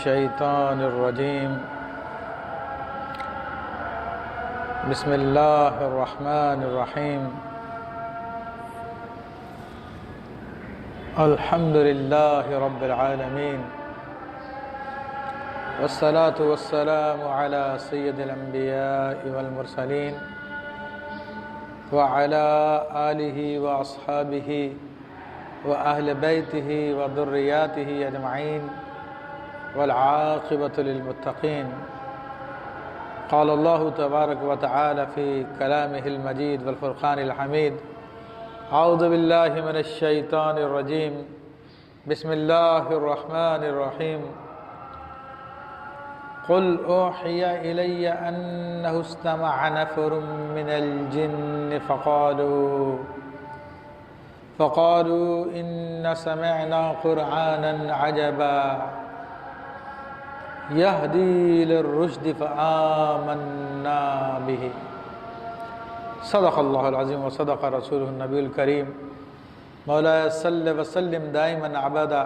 الشيطان الرجيم بسم الله الرحمن الرحيم الحمد لله رب العالمين والصلاة والسلام على سيد الأنبياء والمرسلين وعلى آله وأصحابه وأهل بيته وذرياته أجمعين والعاقبة للمتقين. قال الله تبارك وتعالى في كلامه المجيد والفرقان الحميد: أعوذ بالله من الشيطان الرجيم بسم الله الرحمن الرحيم قل أوحي إلي أنه استمع نفر من الجن فقالوا إن سمعنا قرآنا عجبا يهدي للرشد فآمنا به. صدق اللہ العظیم وصدق رسولہ النبی الکریم. مولاي صل وسلم دائما ابدا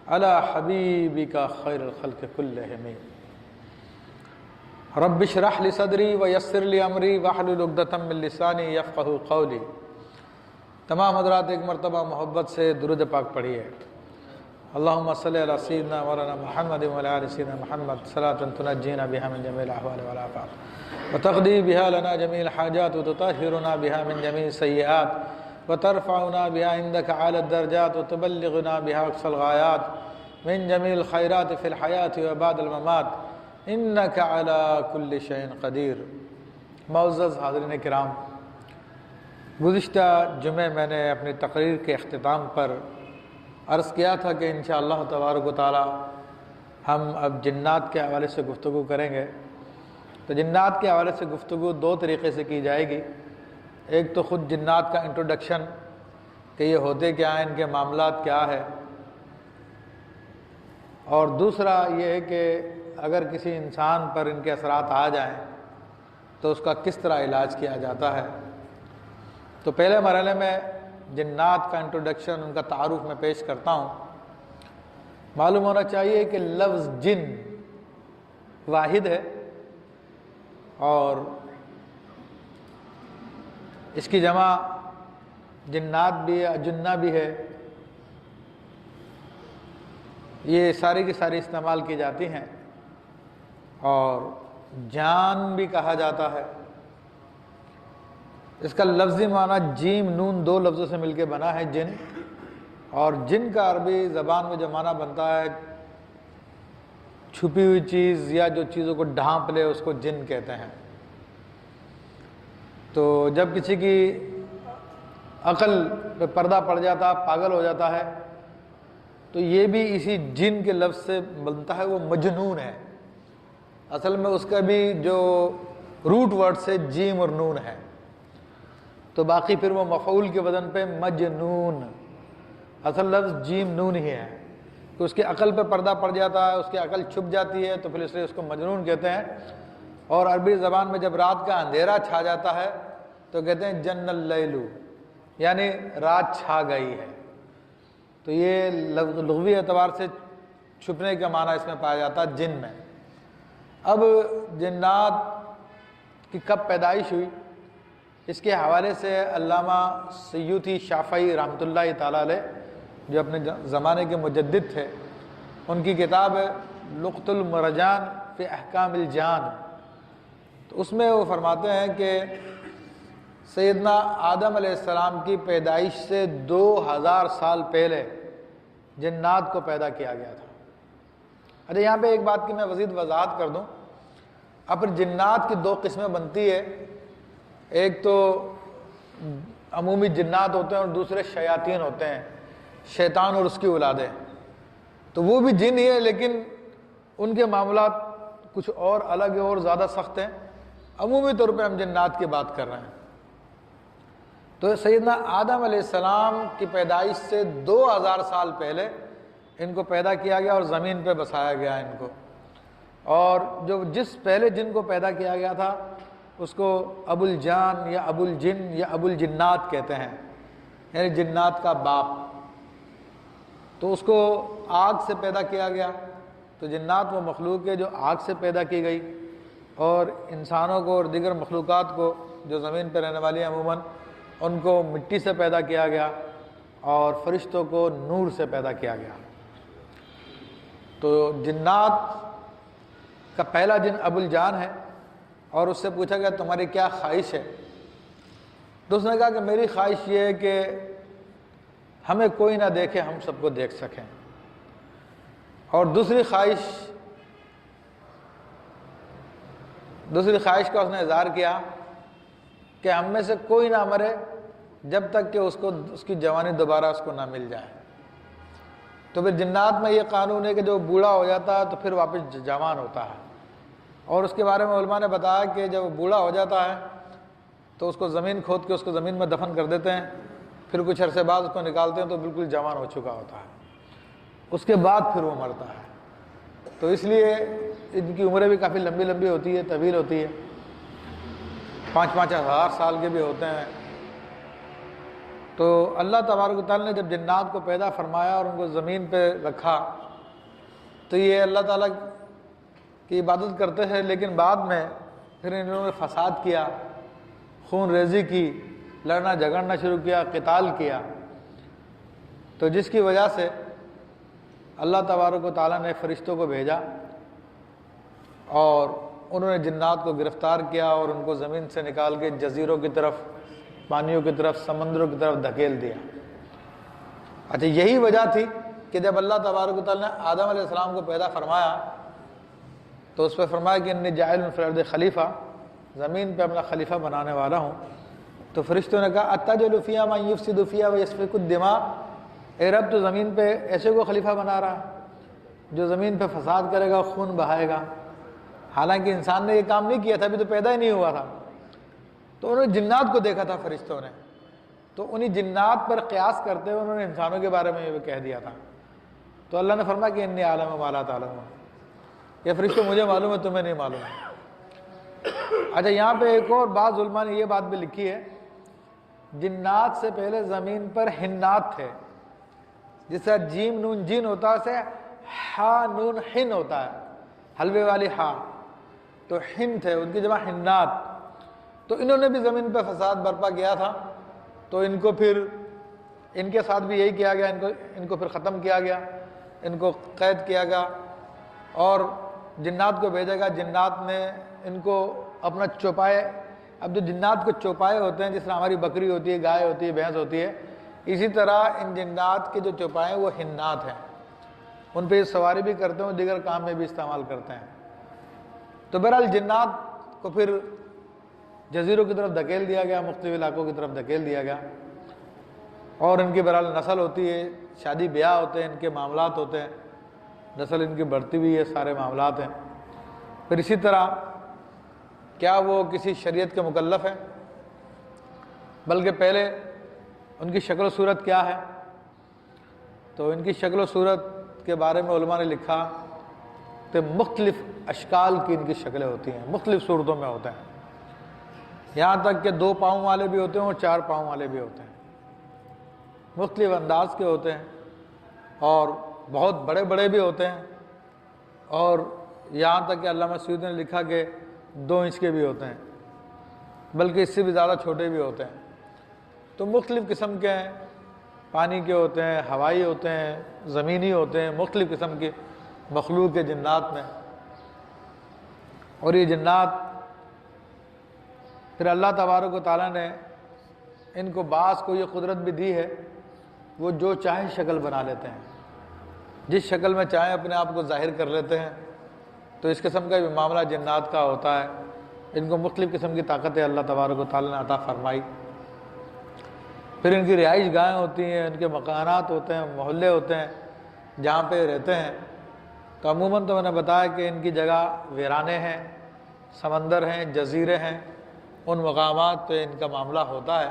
على حبیبک خیر الخلق كلهم. رب اشرح لي صدری ویسر لي امری واحلل عقدۃ من لسانی یفقهوا قولی. تمام حضرات ایک مرتبہ محبت سے درود پاک پڑھیے. اللہم صلی علی سیدنا مولانا محمد وعلی آل سیدنا محمد صلاۃ تنجینا بها من جميع الاحوال والآفات وتقضی بها لنا جميع الحاجات وتطهرنا بها من جميع السیئات وترفعنا بها عندك اعلی الدرجات وتبلغنا بها اقصى الغایات من جميع الخیرات فی الحیاة وبعد الممات انك على كل شيء قدیر. معزز حاضرین کرام، گزشتہ جمعے میں نے اپنی تقریر کے اختتام پر عرض کیا تھا کہ انشاءاللہ تبارک و تعالی ہم اب جنات کے حوالے سے گفتگو کریں گے. تو جنات کے حوالے سے گفتگو دو طریقے سے کی جائے گی. ایک تو خود جنات کا انٹروڈکشن کہ یہ ہوتے کیا ہیں، ان کے معاملات کیا ہے، اور دوسرا یہ ہے کہ اگر کسی انسان پر ان کے اثرات آ جائیں تو اس کا کس طرح علاج کیا جاتا ہے. تو پہلے مرحلے میں جنات کا انٹروڈکشن، ان کا تعارف میں پیش کرتا ہوں. معلوم ہونا چاہیے کہ لفظ جن واحد ہے اور اس کی جمع جنات بھی ہے، اجنہ بھی ہے. یہ ساری کی ساری استعمال کی جاتی ہیں اور جان بھی کہا جاتا ہے. اس کا لفظی معنی جیم نون دو لفظوں سے مل کے بنا ہے جن، اور جن کا عربی زبان میں جو معنی بنتا ہے چھپی ہوئی چیز یا جو چیزوں کو ڈھانپ لے اس کو جن کہتے ہیں. تو جب کسی کی عقل پہ پردہ پڑ جاتا، پاگل ہو جاتا ہے، تو یہ بھی اسی جن کے لفظ سے بنتا ہے، وہ مجنون ہے. اصل میں اس کا بھی جو روٹ ورڈ سے جیم اور نون ہے، تو باقی پھر وہ مفعول کے وزن پہ مجنون. اصل لفظ جیم نون ہی ہے کہ اس کی عقل پہ پردہ پڑ جاتا ہے، اس کی عقل چھپ جاتی ہے، تو پھر اس لیے اس کو مجنون کہتے ہیں. اور عربی زبان میں جب رات کا اندھیرا چھا جاتا ہے تو کہتے ہیں جن اللیل، یعنی رات چھا گئی ہے. تو یہ لغوی اعتبار سے چھپنے کا معنی اس میں پایا جاتا ہے جن میں. اب جنات کی کب پیدائش ہوئی، اس کے حوالے سے علامہ سیوطی شافعی رحمۃ اللہ تعالیٰ علیہ، جو اپنے زمانے کے مجدد تھے، ان کی کتاب ہے لقط المرجان فی احکام الجان. تو اس میں وہ فرماتے ہیں کہ سیدنا آدم علیہ السلام کی پیدائش سے 2000 سال پہلے جنات کو پیدا کیا گیا تھا. اچھا، یہاں پہ ایک بات کی میں مزید وضاحت کر دوں. اب جنات کی دو قسمیں بنتی ہے، ایک تو عمومی جنات ہوتے ہیں اور دوسرے شیاطین ہوتے ہیں، شیطان اور اس کی اولادیں. تو وہ بھی جن ہی ہے لیکن ان کے معاملات کچھ اور الگ ہے اور زیادہ سخت ہیں. عمومی طور پہ ہم جنات کی بات کر رہے ہیں. تو سیدنا آدم علیہ السلام کی پیدائش سے 2000 سال پہلے ان کو پیدا کیا گیا اور زمین پہ بسایا گیا ان کو. اور جو جس پہلے جن کو پیدا کیا گیا تھا اس کو ابو الجان یا ابو الجن یا ابو الجنات کہتے ہیں، یعنی جنات کا باپ. تو اس کو آگ سے پیدا کیا گیا تو جنات وہ مخلوق ہے جو آگ سے پیدا کی گئی، اور انسانوں کو اور دیگر مخلوقات کو جو زمین پہ رہنے والی ہیں عموماً ان کو مٹی سے پیدا کیا گیا، اور فرشتوں کو نور سے پیدا کیا گیا۔ تو جنات کا پہلا جن ابو الجان ہے، اور اس سے پوچھا گیا تمہاری کیا خواہش ہے؟ تو اس نے کہا کہ میری خواہش یہ ہے کہ ہمیں کوئی نہ دیکھے، ہم سب کو دیکھ سکیں، اور دوسری خواہش کا اس نے اظہار کیا کہ ہم میں سے کوئی نہ مرے جب تک کہ اس کی جوانی دوبارہ اس کو نہ مل جائے۔ تو پھر جنات میں یہ قانون ہے کہ جو بوڑھا ہو جاتا ہے تو پھر واپس جوان ہوتا ہے، اور اس کے بارے میں علماء نے بتایا کہ جب بوڑھا ہو جاتا ہے تو اس کو زمین کھود کے اس کو زمین میں دفن کر دیتے ہیں، پھر کچھ عرصے بعد اس کو نکالتے ہیں تو بالکل جوان ہو چکا ہوتا ہے، اس کے بعد پھر وہ مرتا ہے۔ تو اس لیے ان کی عمریں بھی کافی لمبی لمبی ہوتی ہے، طویل ہوتی ہے، 5-5 ہزار سال کے بھی ہوتے ہیں۔ تو اللہ تبارک و تعالیٰ نے جب جنات کو پیدا فرمایا اور ان کو زمین پہ رکھا تو یہ اللہ تعالیٰ کی عبادت کرتے ہیں، لیکن بعد میں پھر انہوں نے فساد کیا، خون ریزی کی، لڑنا جھگڑنا شروع کیا، قتال کیا، تو جس کی وجہ سے اللہ تبارک و تعالیٰ نے فرشتوں کو بھیجا اور انہوں نے جنات کو گرفتار کیا اور ان کو زمین سے نکال کے جزیروں کی طرف، پانیوں کی طرف، سمندروں کی طرف دھکیل دیا۔ اچھا، یہی وجہ تھی کہ جب اللہ تبارک و تعالیٰ نے آدم علیہ السلام کو پیدا فرمایا تو اس پہ فرمایا کہ انی جاعل فی الارض خلیفہ، زمین پہ اپنا خلیفہ بنانے والا ہوں۔ تو فرشتوں نے کہا اتجعل فیہا من یفسد فیہا ویسفک الدماء، اے رب تو زمین پہ ایسے کو خلیفہ بنا رہا ہے جو زمین پہ فساد کرے گا، خون بہائے گا، حالانکہ انسان نے یہ کام نہیں کیا تھا، ابھی تو پیدا ہی نہیں ہوا تھا۔ تو انہوں نے جنات کو دیکھا تھا فرشتوں نے، تو انہی جنات پر قیاس کرتے ہوئے انہوں نے انسانوں کے بارے میں یہ کہہ دیا تھا۔ تو اللہ نے فرمایا کہ انی عالم ما لا تعلمون، یہ فرشتوں مجھے معلوم ہے، تمہیں نہیں معلوم ہے۔ اچھا، یہاں پہ ایک اور بات علماء نے یہ بات بھی لکھی ہے، جنات سے پہلے زمین پر حنات تھے، جس سے جیم نون جین ہوتا ہے، اسے ہا نون حن ہوتا ہے، حلوے والی ہا، تو حن تھے، ان کی جمع حنات۔ تو انہوں نے بھی زمین پہ فساد برپا کیا تھا، تو ان کو پھر ان کے ساتھ بھی یہی کیا گیا، ان کو پھر ختم کیا گیا، ان کو قید کیا گیا اور جنات کو بھیجا گیا۔ جنات نے ان کو اپنا چوپائے، اب جو جنات کو چوپائے ہوتے ہیں، جس طرح ہماری بکری ہوتی ہے، گائے ہوتی ہے، بھینس ہوتی ہے، اسی طرح ان جنات کے جو چوپائے وہ حنات ہیں، ان پہ یہ سواری بھی کرتے ہیں، دیگر کام میں بھی استعمال کرتے ہیں۔ تو بہرحال جنات کو پھر جزیروں کی طرف دھکیل دیا گیا، مختلف علاقوں کی طرف دھکیل دیا گیا، اور ان کی بہرحال نسل ہوتی ہے، شادی بیاہ ہوتے ہیں، ان کے معاملات ہوتے ہیں، نسل ان کی بڑھتی ہوئی ہے، سارے معاملات ہیں۔ پھر اسی طرح کیا وہ کسی شریعت کے مکلف ہیں؟ بلکہ پہلے ان کی شکل و صورت کیا ہے؟ تو ان کی شکل و صورت کے بارے میں علماء نے لکھا کہ مختلف اشکال کی ان کی شکلیں ہوتی ہیں، مختلف صورتوں میں ہوتے ہیں، یہاں تک کہ 2 پاؤں والے بھی ہوتے ہیں اور 4 پاؤں والے بھی ہوتے ہیں، مختلف انداز کے ہوتے ہیں، اور بہت بڑے بڑے بھی ہوتے ہیں، اور یہاں تک کہ علامہ سیوطی نے لکھا کہ 2 انچ کے بھی ہوتے ہیں، بلکہ اس سے بھی زیادہ چھوٹے بھی ہوتے ہیں۔ تو مختلف قسم کے ہیں، پانی کے ہوتے ہیں، ہوائی ہوتے ہیں، زمینی ہوتے ہیں، مختلف قسم کے مخلوق کے جنات میں۔ اور یہ جنات پھر اللہ تبارک و تعالیٰ نے ان کو بعض کو یہ قدرت بھی دی ہے، وہ جو چاہیں شکل بنا لیتے ہیں، جس شکل میں چاہیں اپنے آپ کو ظاہر کر لیتے ہیں۔ تو اس قسم کا بھی معاملہ جنات کا ہوتا ہے، ان کو مختلف قسم کی طاقتیں اللہ تبارک و تعالیٰ نے عطا فرمائی۔ پھر ان کی رہائش گاہیں ہوتی ہیں، ان کے مکانات ہوتے ہیں، محلے ہوتے ہیں جہاں پہ رہتے ہیں۔ تو عموماً تو میں نے بتایا کہ ان کی جگہ ویرانے ہیں، سمندر ہیں، جزیرے ہیں، ان مقامات پہ ان کا معاملہ ہوتا ہے،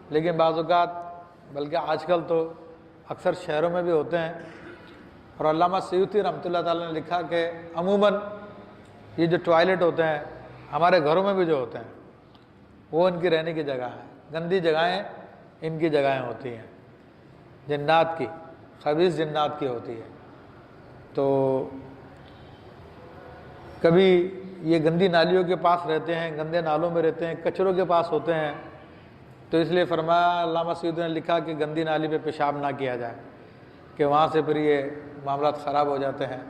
لیکن بعض اوقات بلکہ آج کل تو اکثر شہروں میں بھی ہوتے ہیں۔ اور علامہ سیوطی رحمۃ اللہ تعالیٰ نے لکھا کہ عموماً یہ جو ٹوائلٹ ہوتے ہیں ہمارے گھروں میں بھی جو ہوتے ہیں وہ ان کی رہنے کی جگہ ہے، گندی جگہیں ان کی جگہیں ہوتی ہیں، جنات کی، خبیث جنات کی ہوتی ہے۔ تو کبھی یہ گندی نالیوں کے پاس رہتے ہیں، گندے نالوں میں رہتے ہیں، کچروں کے پاس ہوتے ہیں، تو اس لیے فرمایا علامہ سیوطی نے لکھا کہ گندی نالی پہ پیشاب نہ کیا جائے کہ وہاں سے پھر یہ معاملات خراب ہو جاتے ہیں۔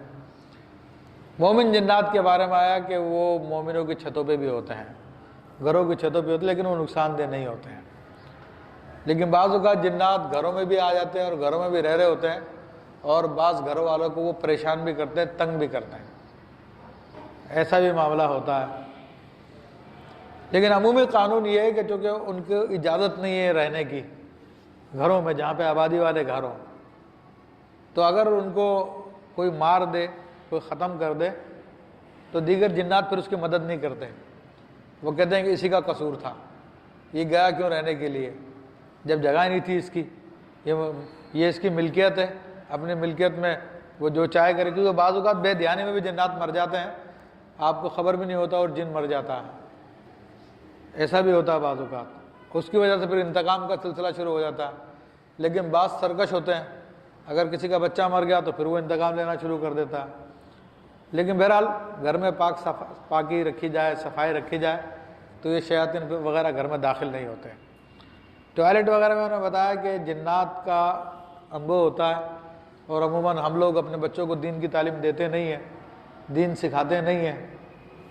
مومن جنات کے بارے میں آیا کہ وہ مومنوں کی چھتوں پہ بھی ہوتے ہیں، گھروں کی چھتوں پہ ہوتے ہیں، لیکن وہ نقصان دہ نہیں ہوتے ہیں۔ لیکن بعض اوقات جنات گھروں میں بھی آ جاتے ہیں اور گھروں میں بھی رہ رہے ہوتے ہیں، اور بعض گھروں والوں کو وہ پریشان بھی کرتے ہیں، تنگ بھی کرتے ہیں، ایسا بھی معاملہ ہوتا ہے۔ لیکن عمومی قانون یہ ہے کہ چونکہ ان کو اجازت نہیں ہے رہنے کی گھروں میں جہاں پہ آبادی والے گھر ہوں، تو اگر ان کو کوئی مار دے، کوئی ختم کر دے، تو دیگر جنات پھر اس کی مدد نہیں کرتے، وہ کہتے ہیں کہ اسی کا قصور تھا، یہ گیا کیوں رہنے کے لیے جب جگہ نہیں تھی اس کی، یہ اس کی ملکیت ہے، اپنی ملکیت میں وہ جو چاہے کرے، کیونکہ بعض اوقات بے دھیانی میں بھی جنات مر جاتے ہیں، آپ کو خبر بھی نہیں ہوتا اور جن مر جاتا ہے، ایسا بھی ہوتا ہے بعض اوقات، اس کی وجہ سے پھر انتقام کا سلسلہ شروع ہو جاتا ہے۔ لیکن بعض سرکش ہوتے ہیں، اگر کسی کا بچہ مر گیا تو پھر وہ انتقام لینا شروع کر دیتا ہے۔ لیکن بہرحال گھر میں پاکی رکھی جائے، صفائی رکھی جائے، تو یہ شیاطین وغیرہ گھر میں داخل نہیں ہوتے۔ ٹوائلٹ وغیرہ میں انہوں نے بتایا کہ جنات کا انبو ہوتا ہے، اور عموماً ہم لوگ اپنے بچوں کو دین کی تعلیم دیتے نہیں ہیں، دین سکھاتے نہیں ہیں،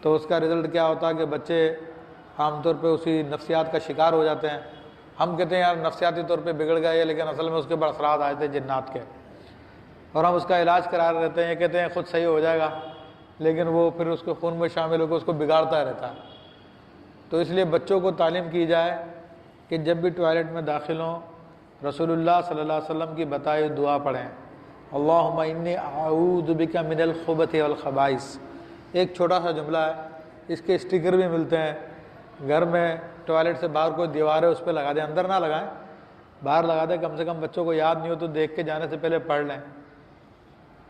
تو اس کا رزلٹ کیا ہوتا ہے کہ بچے عام طور پہ اسی نفسیات کا شکار ہو جاتے ہیں۔ ہم کہتے ہیں یار نفسیاتی طور پہ بگڑ گئے، لیکن اصل میں اس کے بڑے اثرات آئے تھے جنات کے، اور ہم اس کا علاج کرا رہتے ہیں، کہتے ہیں خود صحیح ہو جائے گا، لیکن وہ پھر اس کو خون میں شامل ہو کے اس کو بگاڑتا رہتا ہے۔ تو اس لیے بچوں کو تعلیم کی جائے کہ جب بھی ٹوائلٹ میں داخل ہوں رسول اللہ صلی اللہ علیہ وسلم کی بتائی دعا پڑھیں، اللہم انی اعوذ بک من الخبث والخبائث۔ ایک چھوٹا سا جملہ ہے، اس کے اسٹیکر بھی ملتے ہیں، گھر میں ٹوائلٹ سے باہر کوئی دیوار ہے اس پہ لگا دیں، اندر نہ لگائیں، باہر لگا دیں، کم سے کم بچوں کو یاد نہیں ہو تو دیکھ کے جانے سے پہلے پڑھ لیں،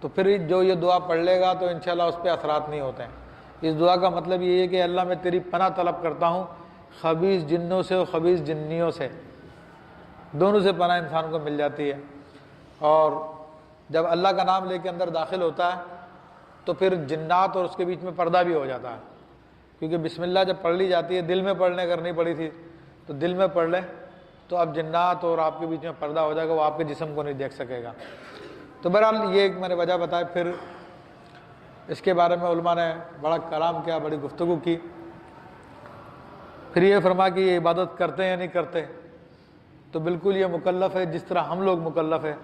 تو پھر جو یہ دعا پڑھ لے گا تو انشاءاللہ اس پہ اثرات نہیں ہوتے ہیں۔ اس دعا کا مطلب یہ ہے کہ اللہ میں تیری پناہ طلب کرتا ہوں خبیث جنوں سے اور خبیث جنیوں سے، دونوں سے پناہ انسان کو مل جاتی ہے۔ اور جب اللہ کا نام لے کے اندر داخل ہوتا ہے تو پھر جنات اور اس کے بیچ میں پردہ بھی ہو جاتا ہے، کیونکہ بسم اللہ جب پڑھ لی جاتی ہے، دل میں پڑھنے کرنی پڑی تھی تو دل میں پڑھ لیں تو اب جنات اور آپ کے بیچ میں پردہ ہو جائے گا، وہ آپ کے جسم کو نہیں دیکھ سکے گا۔ تو بہرحال یہ ایک میں نے وجہ بتائی۔ پھر اس کے بارے میں علماء نے بڑا کلام کیا، بڑی گفتگو کی۔ پھر یہ فرما کہ یہ عبادت کرتے ہیں یا نہیں کرتے، تو بالکل یہ مکلف ہے جس طرح ہم لوگ مکلف ہیں،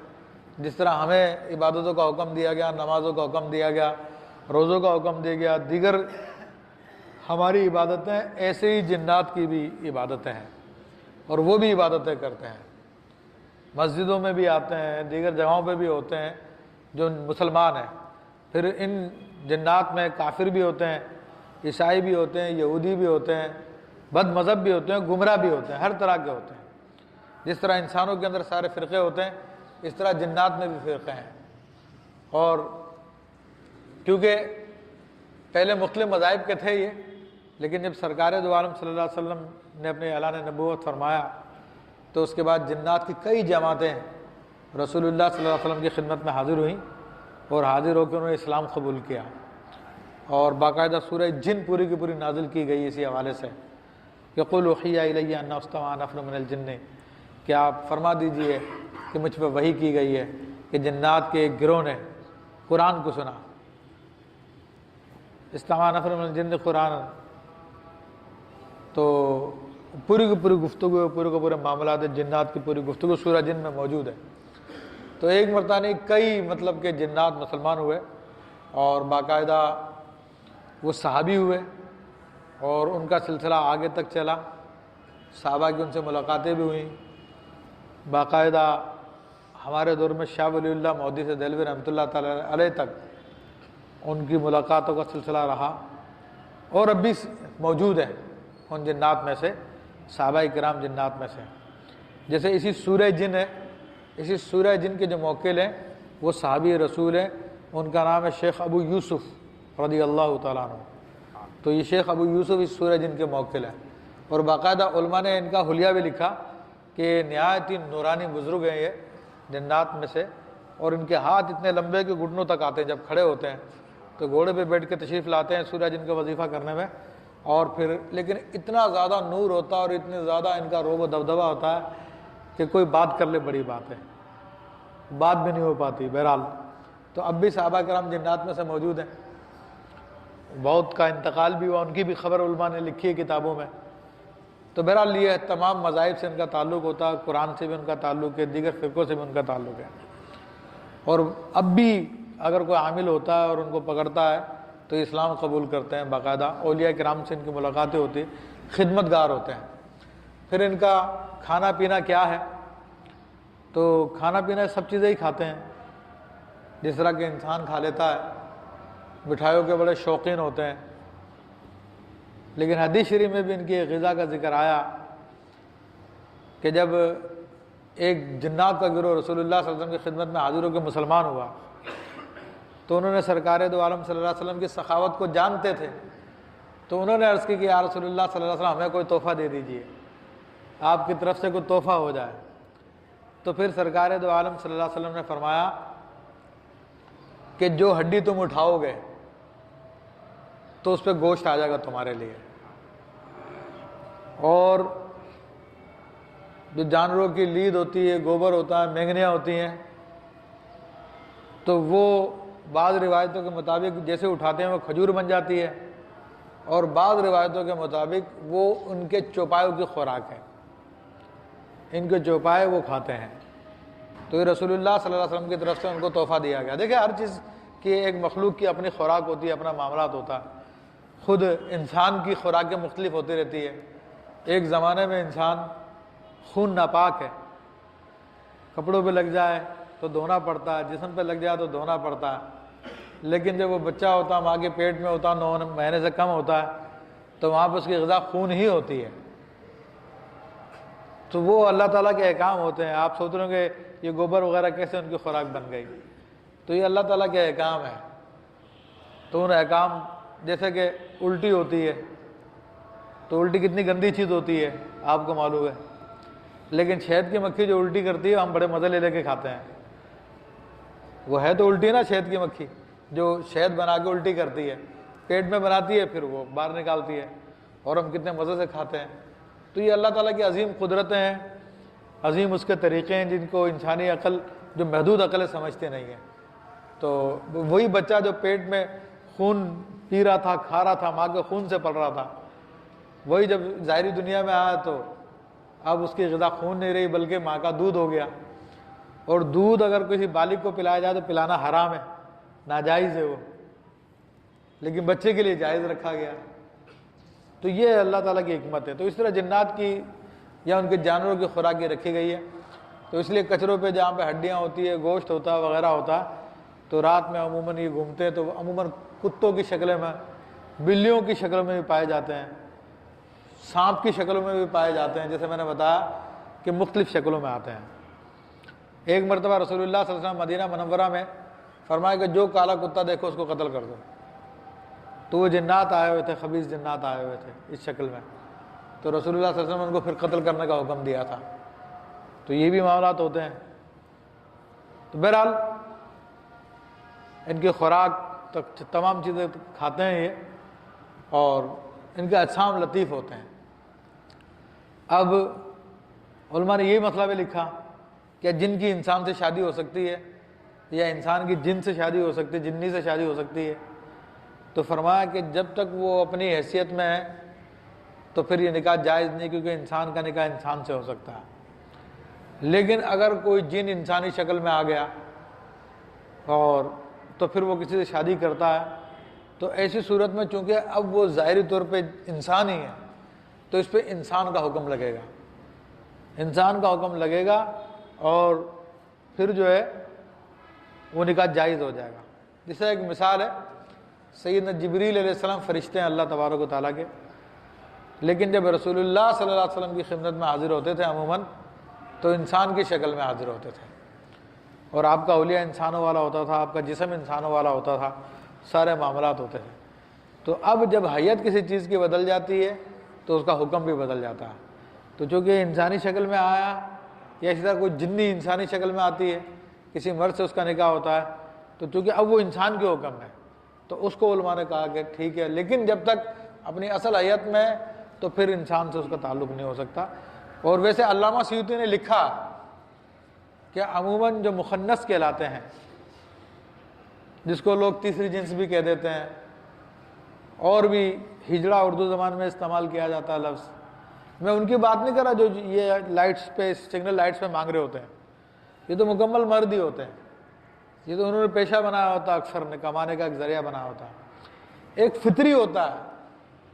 جس طرح ہمیں عبادتوں کا حکم دیا گیا، نمازوں کا حکم دیا گیا، روزوں کا حکم دیا گیا، دیگر ہماری عبادتیں، ایسے ہی جنات کی بھی عبادتیں ہیں، اور وہ بھی عبادتیں کرتے ہیں، مسجدوں میں بھی آتے ہیں، دیگر جگہوں پہ بھی ہوتے ہیں جو مسلمان ہیں۔ پھر ان جنات میں کافر بھی ہوتے ہیں، عیسائی بھی ہوتے ہیں، یہودی بھی ہوتے ہیں، بد مذہب بھی ہوتے ہیں، گمراہ بھی ہوتے ہیں، ہر طرح کے ہوتے ہیں۔ جس طرح انسانوں کے اندر سارے فرقے ہوتے ہیں، اس طرح جنات میں بھی فرقے ہیں۔ اور کیونکہ پہلے مختلف مذاہب کے تھے یہ، لیکن جب سرکار دو عالم صلی اللہ علیہ وسلم نے اپنے اعلان نبوت فرمایا تو اس کے بعد جنات کی کئی جماعتیں رسول اللہ صلی اللہ علیہ وسلم کی خدمت میں حاضر ہوئیں، اور حاضر ہو کے انہوں نے اسلام قبول کیا، اور باقاعدہ سورہ جن پوری کی پوری نازل کی گئی اسی حوالے سے کہ قل اوحی الی ان استمع نفر من الجن، کہ آپ فرما دیجئے کہ مجھ پہ وحی کی گئی ہے کہ جنات کے ایک گروہ نے قرآن کو سنا، استمع نفر من الجن قرآن، تو پوری کی پوری گفتگو، پورے کے پورے معاملات جنات کی پوری گفتگو سورہ جن میں موجود ہے۔ تو ایک مرتبہ نہیں، کئی مطلب کہ جنات مسلمان ہوئے، اور باقاعدہ وہ صحابی ہوئے، اور ان کا سلسلہ آگے تک چلا، صحابہ کی ان سے ملاقاتیں بھی ہوئیں، باقاعدہ ہمارے دور میں شاہ ولی اللہ مودودی سے دہلوی رحمۃ اللہ تعالی علیہ تک ان کی ملاقاتوں کا سلسلہ رہا، اور اب بھی موجود ہیں ان جنات میں سے، صحابہ کرام جنات میں سے۔ جیسے اسی سورہ جن ہے، اسی سورہ جن کے جو موکل ہیں وہ صحابی رسول ہیں، ان کا نام ہے شیخ ابو یوسف رضی اللہ تعالیٰ عنہ۔ تو یہ شیخ ابو یوسف اس سورہ جن کے موکل ہیں، اور باقاعدہ علماء نے ان کا حلیہ بھی لکھا کہ نہایت ہی نورانی بزرگ ہیں یہ جنات میں سے، اور ان کے ہاتھ اتنے لمبے کہ گھٹنوں تک آتے ہیں جب کھڑے ہوتے ہیں، تو گھوڑے پہ بیٹھ کے تشریف لاتے ہیں سورج ان کا وظیفہ کرنے میں، اور پھر لیکن اتنا زیادہ نور ہوتا ہے اور اتنے زیادہ ان کا روب و دبدبہ ہوتا ہے کہ کوئی بات کر لے بڑی بات ہے، بات بھی نہیں ہو پاتی۔ بہرحال تو اب بھی صحابہ کرام جنات میں سے موجود ہیں، بہت کا انتقال بھی ہوا، ان کی بھی خبر علماء نے لکھی ہے کتابوں میں۔ تو بہرحال یہ تمام مذاہب سے ان کا تعلق ہوتا ہے، قرآن سے بھی ان کا تعلق ہے، دیگر فرقوں سے بھی ان کا تعلق ہے، اور اب بھی اگر کوئی عامل ہوتا ہے اور ان کو پکڑتا ہے تو اسلام قبول کرتے ہیں، باقاعدہ اولیاء کرام سے ان کی ملاقاتیں ہوتی ہیں، خدمت گار ہوتے ہیں۔ پھر ان کا کھانا پینا کیا ہے؟ تو کھانا پینا سب چیزیں ہی کھاتے ہیں جس طرح کہ انسان کھا لیتا ہے، مٹھائیوں کے بڑے شوقین ہوتے ہیں، لیکن حدیث شریف میں بھی ان کی غذا کا ذکر آیا کہ جب ایک جنات کا گروہ رسول اللہ صلی اللہ علیہ وسلم کی خدمت میں حاضر ہو کے مسلمان ہوا تو انہوں نے سرکار دو عالم صلی اللہ علیہ وسلم کی سخاوت کو جانتے تھے، تو انہوں نے عرض کی کہ یا رسول اللہ صلی اللہ علیہ وسلم ہمیں کوئی تحفہ دے دیجئے، آپ کی طرف سے کوئی تحفہ ہو جائے۔ تو پھر سرکار دو عالم صلی اللہ علیہ وسلم نے فرمایا کہ جو ہڈی تم اٹھاؤ گے تو اس پہ گوشت آ جائے گا تمہارے لیے، اور جو جانوروں کی لید ہوتی ہے، گوبر ہوتا ہے، مینگنیاں ہوتی ہیں، تو وہ بعض روایتوں کے مطابق جیسے اٹھاتے ہیں وہ کھجور بن جاتی ہے، اور بعض روایتوں کے مطابق وہ ان کے چوپایوں کی خوراک ہے، ان کے چوپائے وہ کھاتے ہیں۔ تو یہ رسول اللہ صلی اللہ علیہ وسلم کی طرف سے ان کو تحفہ دیا گیا۔ دیکھیں ہر چیز کی ایک مخلوق کی اپنی خوراک ہوتی ہے، اپنا معاملات ہوتا ہے، خود انسان کی خوراکیں مختلف ہوتی رہتی ہے۔ ایک زمانے میں انسان خون ناپاک ہے، کپڑوں پہ لگ جائے تو دھونا پڑتا ہے، جسم پہ لگ جائے تو دھونا پڑتا ہے، لیکن جب وہ بچہ ہوتا ہے، ماں کے پیٹ میں ہوتا ہے، 9 مہینے سے کم ہوتا ہے، تو وہاں پہ اس کی غذا خون ہی ہوتی ہے۔ تو وہ اللہ تعالیٰ کے احکام ہوتے ہیں۔ آپ سوچ رہے ہوں گے یہ گوبر وغیرہ کیسے ان کی خوراک بن گئی، تو یہ اللہ تعالیٰ کے احکام ہے۔ تو ان احکام جیسے کہ الٹی ہوتی ہے، تو الٹی کتنی گندی چیز ہوتی ہے آپ کو معلوم ہے، لیکن شہد کی مکھی جو الٹی کرتی ہے ہم بڑے مزے لے کے کھاتے ہیں۔ وہ ہے تو الٹی نا شہد کی مکھی، جو شہد بنا کے الٹی کرتی ہے، پیٹ میں بناتی ہے پھر وہ باہر نکالتی ہے، اور ہم کتنے مزے سے کھاتے ہیں۔ تو یہ اللہ تعالیٰ کی عظیم قدرتیں ہیں، عظیم اس کے طریقے ہیں جن کو انسانی عقل جو محدود عقلیں سمجھتے نہیں ہیں۔ تو وہی بچہ جو پیٹ میں خون پی رہا تھا، کھا رہا تھا، ماں کے خون سے پل رہا تھا، وہی جب ظاہری دنیا میں آیا تو اب اس کی غذا خون نہیں رہی بلکہ ماں کا دودھ ہو گیا، اور دودھ اگر کسی بالغ کو پلایا جائے تو پلانا حرام ہے، ناجائز ہے وہ، لیکن بچے کے لیے جائز رکھا گیا۔ تو یہ اللہ تعالیٰ کی حکمت ہے۔ تو اس طرح جنات کی یا ان کے جانوروں کی خوراک رکھی گئی ہے۔ تو اس لیے کچروں پہ جہاں پہ ہڈیاں ہوتی ہے، گوشت ہوتا ہے وغیرہ ہوتا ہے، تو رات میں عموماً یہ گھومتے ہیں، تو عموماً کتوں کی شکل میں، بلیوں کی شکل میں بھی پائے جاتے ہیں، سانپ کی شکلوں میں بھی پائے جاتے ہیں، جیسے میں نے بتایا کہ مختلف شکلوں میں آتے ہیں۔ ایک مرتبہ رسول اللہ صلی اللہ علیہ وسلم مدینہ منورہ میں فرمایا کہ جو کالا کتا دیکھو اس کو قتل کر دو، تو وہ جنات آئے ہوئے تھے، خبیث جنات آئے ہوئے تھے اس شکل میں، تو رسول اللہ صلی اللہ علیہ وسلم نے ان کو پھر قتل کرنے کا حکم دیا تھا۔ تو یہ بھی معاملات ہوتے ہیں۔ تو بہرحال ان کی خوراک تمام چیزیں کھاتے ہیں یہ، اور ان کے اجسام لطیف ہوتے ہیں۔ اب علماء نے یہی مسئلہ بھی لکھا کہ جن کی انسان سے شادی ہو سکتی ہے یا انسان کی جن سے شادی ہو سکتی ہے، جنی سے شادی ہو سکتی ہے، تو فرمایا کہ جب تک وہ اپنی حیثیت میں ہے تو پھر یہ نکاح جائز نہیں، کیونکہ انسان کا نکاح انسان سے ہو سکتا ہے۔ لیکن اگر کوئی جن انسانی شکل میں آ گیا اور تو پھر وہ کسی سے شادی کرتا ہے، تو ایسی صورت میں چونکہ اب وہ ظاہری طور پہ انسان ہی ہے، تو اس پہ انسان کا حکم لگے گا، انسان کا حکم لگے گا، اور پھر جو ہے وہ نکاح جائز ہو جائے گا۔ جس طرح ایک مثال ہے، سیدنا جبریل علیہ السلام فرشتے ہیں اللہ تبارک و تعالیٰ کے، لیکن جب رسول اللہ صلی اللہ علیہ وسلم کی خدمت میں حاضر ہوتے تھے عموماً تو انسان کی شکل میں حاضر ہوتے تھے، اور آپ کا اولیاء انسانوں والا ہوتا تھا، آپ کا جسم انسانوں والا ہوتا تھا، سارے معاملات ہوتے تھے۔ تو اب جب حیت کسی چیز کی بدل جاتی ہے تو اس کا حکم بھی بدل جاتا ہے۔ تو چونکہ انسانی شکل میں آیا، یا اسی طرح کوئی جنی انسانی شکل میں آتی ہے، کسی مرد سے اس کا نکاح ہوتا ہے تو چونکہ اب وہ انسان کے حکم ہے تو اس کو علماء نے کہا کہ ٹھیک ہے، لیکن جب تک اپنی اصل حیت میں تو پھر انسان سے اس کا تعلق نہیں ہو سکتا۔ اور ویسے علامہ سیوطی نے لکھا کہ عموماً جو مخنث کہلاتے ہیں، جس کو لوگ تیسری جنس بھی کہہ دیتے ہیں، اور بھی ہجڑا اردو زبان میں استعمال کیا جاتا ہے لفظ، میں ان کی بات نہیں کر رہا جو یہ لائٹس پہ سگنل لائٹس پہ مانگ رہے ہوتے ہیں، یہ تو مکمل مرد ہی ہوتے ہیں، یہ تو انہوں نے پیشہ بنایا ہوتا ہے، اکثر نے کمانے کا ایک ذریعہ بنایا ہوتا ہے۔ ایک فطری ہوتا ہے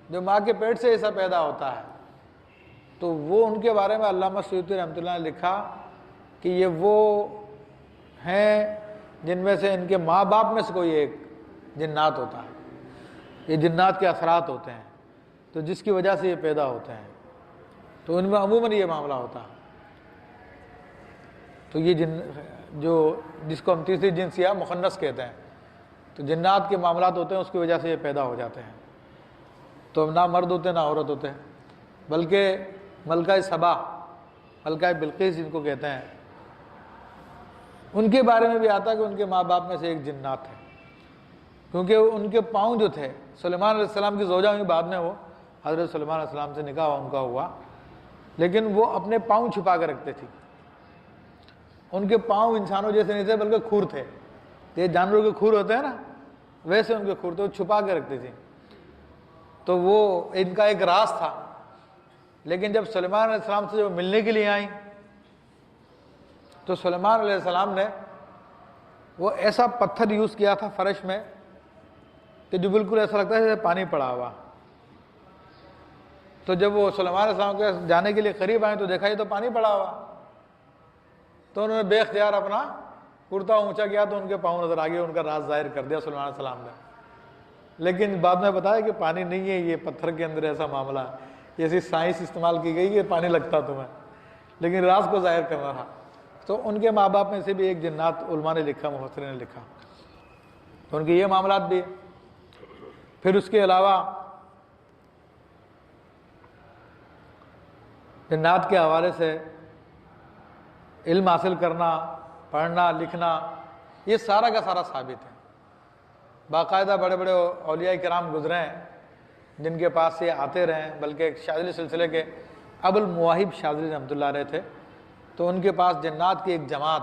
جو ماں کے پیٹ سے ایسا پیدا ہوتا ہے، تو وہ ان کے بارے میں علامہ سیوطی رحمۃ اللہ نے لکھا کہ یہ وہ ہیں جن میں سے ان کے ماں باپ میں سے کوئی ایک جنات ہوتا ہے، یہ جنات کے اثرات ہوتے ہیں، تو جس کی وجہ سے یہ پیدا ہوتے ہیں، تو ان میں عموماً یہ معاملہ ہوتا ہے۔ تو یہ جس کو ہم تیسری جنس یا مخنث کہتے ہیں، تو جنات کے معاملات ہوتے ہیں، اس کی وجہ سے یہ پیدا ہو جاتے ہیں، تو نہ مرد ہوتے ہیں نہ عورت ہوتے ہیں، بلکہ ملکہ سبا، ملکہ بلقیس جن کو کہتے ہیں، ان کے بارے میں بھی آتا ہے کہ ان کے ماں باپ میں سے ایک جنات تھے، کیونکہ ان کے پاؤں جو تھے، سلیمان علیہ السلام کی زوجہ ہوئی، بعد میں وہ حضرت سلیمان علیہ السلام سے نکاح ان کا ہوا، لیکن وہ اپنے پاؤں چھپا کے رکھتے تھے، ان کے پاؤں انسانوں جیسے نہیں تھے بلکہ کھور تھے، یہ جانوروں کے کھور ہوتے ہیں نا، ویسے ان کے کھور تھے، وہ چھپا کے رکھتے تھے، تو وہ ان کا ایک راز تھا۔ لیکن جب سلیمان علیہ السلام سے جب ملنے کے لیے آئیں تو سلیمان علیہ السلام نے وہ ایسا پتھر یوز کیا تھا فرش میں کہ جو بالکل ایسا لگتا ہے جیسے پانی پڑا ہوا، تو جب وہ سلیمان علیہ السلام کے جانے کے لیے قریب آئے تو دیکھا یہ تو پانی پڑا ہوا، تو انہوں نے بے اختیار اپنا کرتا اونچا کیا تو ان کے پاؤں نظر آ گئے، ان کا راز ظاہر کر دیا سلیمان علیہ السلام نے، لیکن بعد میں بتایا کہ پانی نہیں ہے، یہ پتھر کے اندر ایسا معاملہ ہے، ایسی سائنس استعمال کی گئی کہ پانی لگتا تمہیں، لیکن راز کو ظاہر کرنا تھا۔ تو ان کے ماں باپ میں سے بھی ایک جنات علماء نے لکھا، مفسرین نے لکھا، تو ان کے یہ معاملات بھی۔ پھر اس کے علاوہ جنات کے حوالے سے علم حاصل کرنا، پڑھنا لکھنا، یہ سارا کا سارا ثابت ہے، باقاعدہ بڑے بڑے اولیاء کرام گزرے ہیں جن کے پاس یہ آتے رہے ہیں، بلکہ ایک شاذلی سلسلے کے ابو المواہب شاذلی رحمۃ اللہ علیہ تھے، تو ان کے پاس جنات کی ایک جماعت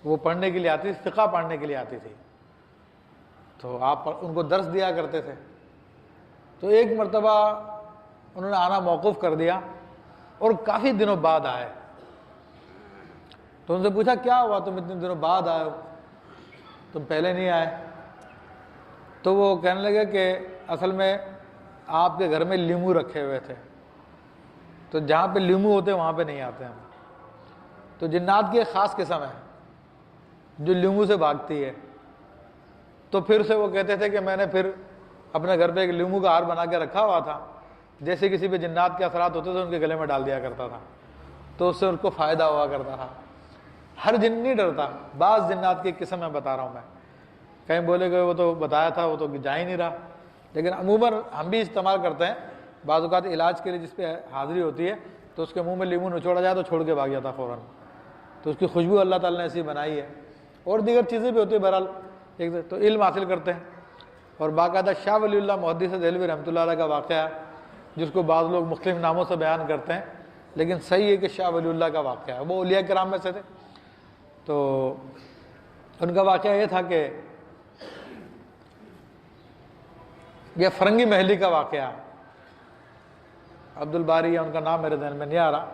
وہ پڑھنے کے لیے آتی تھی، فقہ پڑھنے کے لیے آتی تھی، تو آپ ان کو درس دیا کرتے تھے۔ تو ایک مرتبہ انہوں نے آنا موقوف کر دیا اور کافی دنوں بعد آئے، تو ان سے پوچھا کیا ہوا تم اتنے دنوں بعد آئے ہو، تم پہلے نہیں آئے؟ تو وہ کہنے لگے کہ اصل میں آپ کے گھر میں لیمو رکھے ہوئے تھے، تو جہاں پہ لیمو ہوتے ہیں وہاں پہ نہیں آتے ہم۔ تو جنات کی ایک خاص قسم ہے جو لیمو سے بھاگتی ہے، تو پھر سے وہ کہتے تھے کہ میں نے پھر اپنے گھر پہ ایک لیمو کا ہار بنا کے رکھا ہوا تھا، جیسے کسی پہ جنات کے اثرات ہوتے تھے ان کے گلے میں ڈال دیا کرتا تھا، تو اس سے ان کو فائدہ ہوا کرتا تھا۔ ہر جن نہیں ڈرتا، بعض جنات کی قسم میں بتا رہا ہوں میں، کہیں بولے گئے وہ تو بتایا تھا وہ تو جا ہی نہیں رہا، لیکن عموماً ہم بھی استعمال کرتے ہیں، بعض اوقات علاج کے لیے جس پہ حاضری ہوتی ہے تو اس کے منہ میں لیمو نچوڑا جائے تو چھوڑ کے بھاگ جاتا فوراً، تو اس کی خوشبو اللہ تعالیٰ نے ایسی بنائی ہے، اور دیگر چیزیں بھی ہوتی ہیں، بہرحال ایک تو علم حاصل کرتے ہیں۔ اور باقاعدہ شاہ ولی اللہ محدث دہلوی رحمۃ اللہ علیہ کا واقعہ ہے جس کو بعض لوگ مختلف ناموں سے بیان کرتے ہیں، لیکن صحیح ہے کہ شاہ ولی اللہ کا واقعہ ہے، وہ اولیاء کرام میں سے تھے۔ تو ان کا واقعہ یہ تھا کہ یہ فرنگی محلی کا واقعہ، عبد الباری یا ان کا نام میرے ذہن میں نہیں آ رہا،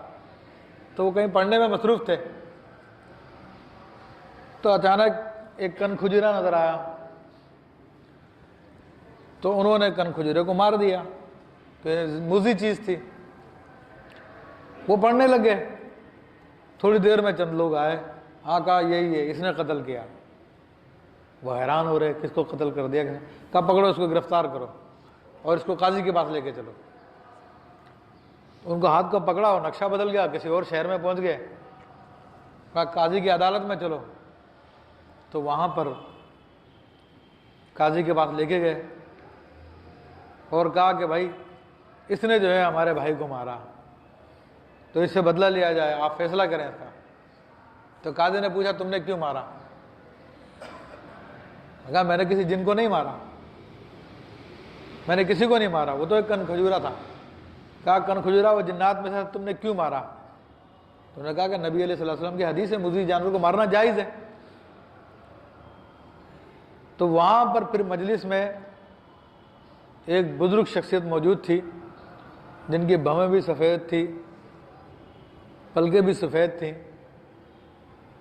تو وہ کہیں پڑھنے میں مصروف تھے، تو اچانک ایک کن کھجورا نظر آیا، تو انہوں نے کن کھجورے کو مار دیا، تو موزی چیز تھی، وہ پڑھنے لگے۔ تھوڑی دیر میں چند لوگ آئے، ہاں کہا یہی ہے، اس نے قتل کیا۔ وہ حیران ہو رہے کس کو قتل کر دیا، کہا پکڑو اس کو گرفتار کرو اور اس کو قاضی کے پاس لے کے چلو۔ ان کو ہاتھ کو پکڑا اور نقشہ بدل گیا، کسی اور شہر میں پہنچ گئے، کہا قاضی کی عدالت میں چلو، تو وہاں پر قاضی کے پاس لے کے گئے اور کہا کہ بھائی اس نے جو ہے ہمارے بھائی کو مارا، تو اس سے بدلہ لیا جائے، آپ فیصلہ کریں اس کا۔ تو قاضی نے پوچھا تم نے کیوں مارا؟ کہا میں نے کسی جن کو نہیں مارا، میں نے کسی کو نہیں مارا، وہ تو ایک کن کھجورا تھا۔ کہا کن کھجورا وہ جنات میں سے تم نے کیوں مارا؟ تو انہوں نے کہا کہ نبی علیہ الصلوۃ والسلام کی حدیث ہے مزی جانور کو مارنا جائز ہے۔ تو وہاں پر پھر مجلس میں ایک بزرگ شخصیت موجود تھی جن کی بھویں بھی سفید تھی، پلکیں بھی سفید تھیں۔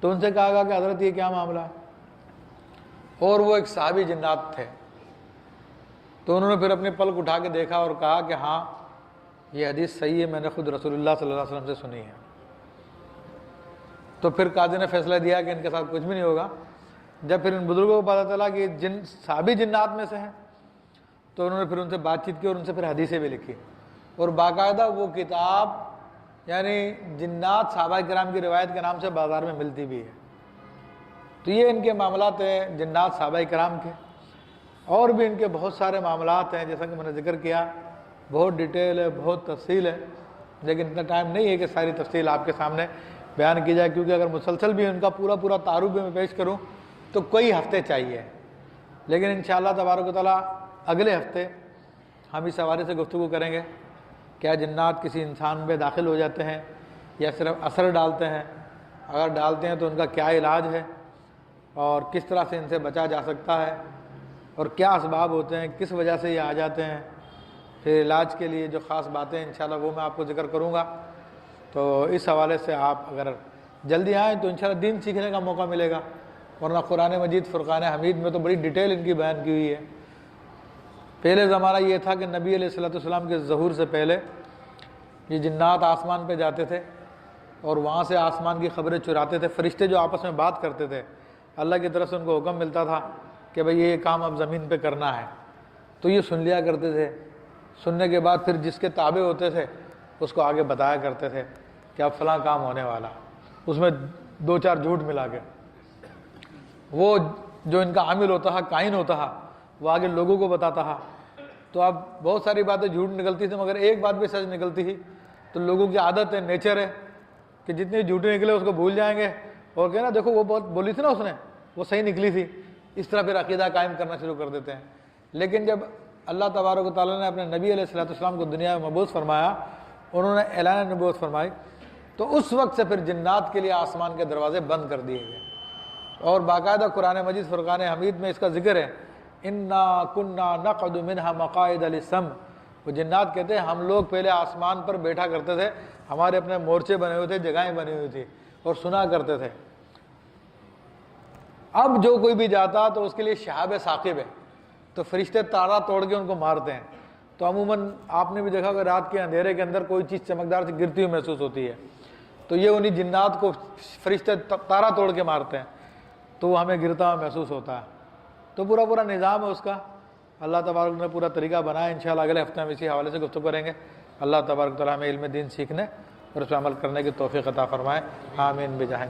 تو ان سے کہا گیا کہ حضرت یہ کیا معاملہ ہے؟ اور وہ ایک صحابی جنات تھے۔ تو انہوں نے پھر اپنے پلک اٹھا کے دیکھا اور کہا کہ ہاں یہ حدیث صحیح ہے، میں نے خود رسول اللہ صلی اللہ علیہ وسلم سے سنی ہے۔ تو پھر قاضی نے فیصلہ دیا کہ ان کے ساتھ کچھ بھی نہیں ہوگا۔ جب پھر ان بزرگوں کو پتہ چلا کہ یہ صحابی جنات میں سے ہیں تو انہوں نے پھر ان سے بات چیت کی اور ان سے پھر حدیثیں بھی لکھی، اور باقاعدہ وہ کتاب یعنی جنات صحابہ کرام کی روایت کے نام سے بازار میں ملتی بھی ہے۔ تو یہ ان کے معاملات ہیں جنات صحابہ کرام کے۔ اور بھی ان کے بہت سارے معاملات ہیں، جیسا کہ میں نے ذکر کیا، بہت ڈیٹیل ہے، بہت تفصیل ہے، لیکن اتنا ٹائم نہیں ہے کہ ساری تفصیل آپ کے سامنے بیان کی جائے، کیونکہ اگر مسلسل بھی ان کا پورا تعارف بھی میں پیش کروں تو کئی ہفتے چاہیے۔ لیکن انشاءاللہ تبارک و تعالیٰ اگلے ہفتے ہم اس حوالے سے گفتگو کریں گے، کیا جنات کسی انسان میں داخل ہو جاتے ہیں یا صرف اثر ڈالتے ہیں؟ اگر ڈالتے ہیں تو ان کا کیا علاج ہے اور کس طرح سے ان سے بچا جا سکتا ہے، اور کیا اسباب ہوتے ہیں، کس وجہ سے یہ آ جاتے ہیں۔ پھر علاج کے لیے جو خاص باتیں انشاءاللہ وہ میں آپ کو ذکر کروں گا۔ تو اس حوالے سے آپ اگر جلدی آئیں تو انشاءاللہ دین سیکھنے کا موقع ملے گا، ورنہ قرآن مجید فرقان حمید میں تو بڑی ڈیٹیل ان کی بیان کی ہوئی ہے۔ پہلے زمانہ یہ تھا کہ نبی علیہ الصلوۃ والسلام کے ظہور سے پہلے یہ جنات آسمان پہ جاتے تھے اور وہاں سے آسمان کی خبریں چراتے تھے۔ فرشتے جو آپس میں بات کرتے تھے، اللہ کی طرف سے ان کو حکم ملتا تھا کہ بھئی یہ کام اب زمین پہ کرنا ہے، تو یہ سن لیا کرتے تھے۔ سننے کے بعد پھر جس کے تابع ہوتے تھے اس کو آگے بتایا کرتے تھے کہ اب فلاں کام ہونے والا، اس میں 2-4 جھوٹ ملا کے وہ جو ان کا عامل ہوتا ہے، کائن ہوتا ہے، وہ آگے لوگوں کو بتاتا ہے۔ تو اب بہت ساری باتیں جھوٹ نکلتی تھیں، مگر ایک بات بھی سچ نکلتی تھی۔ تو لوگوں کی عادت ہے، نیچر ہے کہ جتنی جھوٹیں نکلے اس کو بھول جائیں گے اور کہنا دیکھو وہ بہت بولی تھی نا اس نے، وہ صحیح نکلی تھی، اس طرح پھر عقیدہ قائم کرنا شروع کر دیتے ہیں۔ لیکن جب اللہ تبارک و تعالیٰ نے اپنے نبی علیہ الصلوۃ والسلام کو دنیا میں مبعوث فرمایا، انہوں نے اعلان نبوت فرمائی، تو اس وقت سے پھر جنات کے لیے آسمان کے دروازے بند کر دیے گئے۔ اور باقاعدہ قرآن مجید فرقان حمید میں اس کا ذکر ہے، انا کنا نقعد منها مقاعد للسمع۔ وہ جنات کہتے ہیں ہم لوگ پہلے آسمان پر بیٹھا کرتے تھے، ہمارے اپنے مورچے بنے ہوئے تھے، جگہیں بنی ہوئی تھی اور سنا کرتے تھے۔ اب جو کوئی بھی جاتا تو اس کے لیے شہاب ثاقب ہے، تو فرشتے تارا توڑ کے ان کو مارتے ہیں۔ تو عموماً آپ نے بھی دیکھا کہ رات کے اندھیرے کے اندر کوئی چیز چمکدار سے گرتی ہوئی محسوس ہوتی ہے، تو یہ انہی جنات کو فرشتے تارا توڑ کے مارتے ہیں، تو وہ ہمیں گرتا ہوا محسوس ہوتا ہے۔ تو پورا نظام ہے اس کا، اللہ تبارک نے پورا طریقہ بنایا۔ انشاءاللہ اگلے ہفتے ہم اسی حوالے سے گفتگو کریں گے۔ اللہ تبارک تعالیٰ ہمیں علم دین سیکھنے اور اس پر عمل کرنے کی توفیق عطا فرمائے، آمین بجاہ